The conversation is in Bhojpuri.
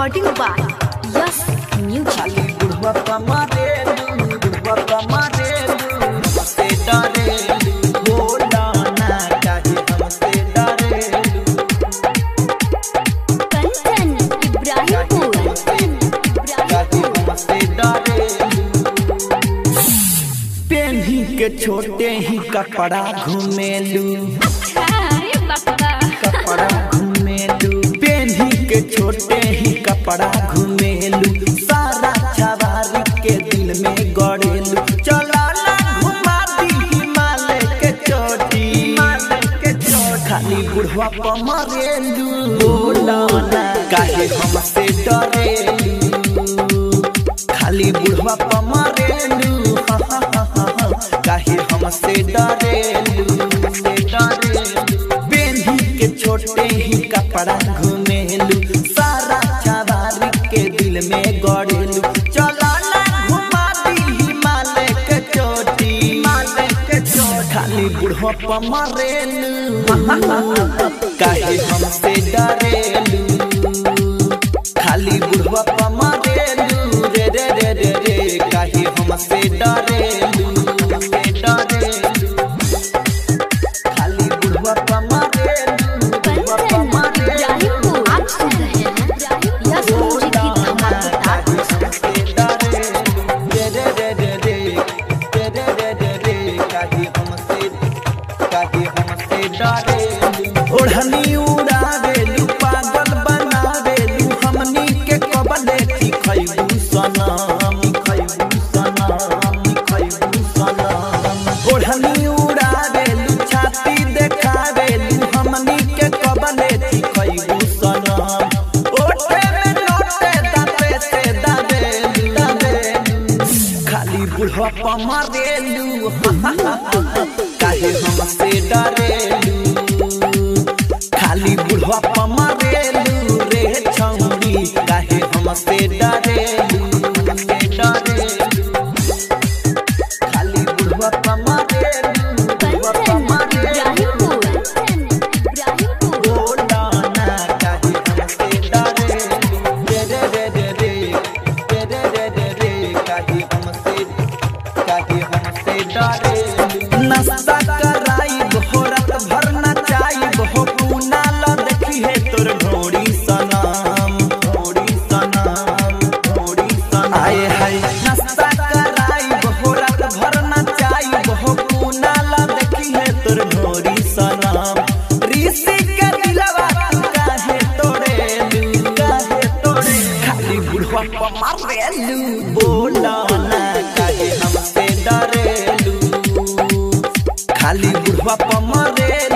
Recording by Yes Music. बुढ़वा कमारेलू बुढ़वा कमारेलू हमसे डरेलू बोला ना काहे हमसे डरेलू कंचन इब्राहिमपुर हमसे डरेलू पेन्ही के छोटे ही कपड़ा घुमेलू कपड़ा घुमेलू पेन्ही के छोटे ही कपड़ा घुमेलू सारा छवारी के दिल में गड़ेलू चला ना घुमा दी हिमालय के चोटी खाली बुढ़वा पमरेलू बोला ना काहे हमसे डरेलू खाली बुढ़वा पमरेलू काहे हमसे डरेलू पेन्ही के छोटे ही कपड़ा घुमेलू सारा छवारी के दिल में गड़ेलू चला ना घुमा दी हिमालय के चोटी खाली बुढ़वा पमरेलू काहे हमसे डरेलू खाली बुढ़वा पमरेलू रे रे रे रे रे काहे हमसे डरेलू खाली बुढ़वा पमरेलू कंचन इब्राहिमपुर। आप सुन रहे हैं यस म्यूजिक की धमाकेदार ओढ़नी उड़ावेलू पागल बनावेलू हमनी के कबले खैबू सनम ओढ़नी उड़ावेलू छाती देखावेलू हमनी के कबले खैबू सनम ओठे में नोटे दाते से दावेलू खाली बुढ़वा पमरेलू काहे हमसे डरेलू खाली बुढ़वा पमरेलू रे छौरी काहे हमसे डरेलू खाली बुढ़वा पमरेलू कंचन इब्राहिमपुर बोला ना काहे हमसे डरेलू रे रे रे रे रे रे रे रे काहे हमसे डरेलू नाश्ता कराई भोरत भर नचाई हो पूना ल देखी है तोर घोड़ी सनम आए हाय नाश्ता कराई भोरत भर नचाई हो पूना ल देखी है तोर घोड़ी सनम ऋषि के दिलवा काहे तोड़ेलू खाली बुढ़वा पमरेलू बोला ना काहे हमसे डरेलू खाली बुढ़वा पमरेलू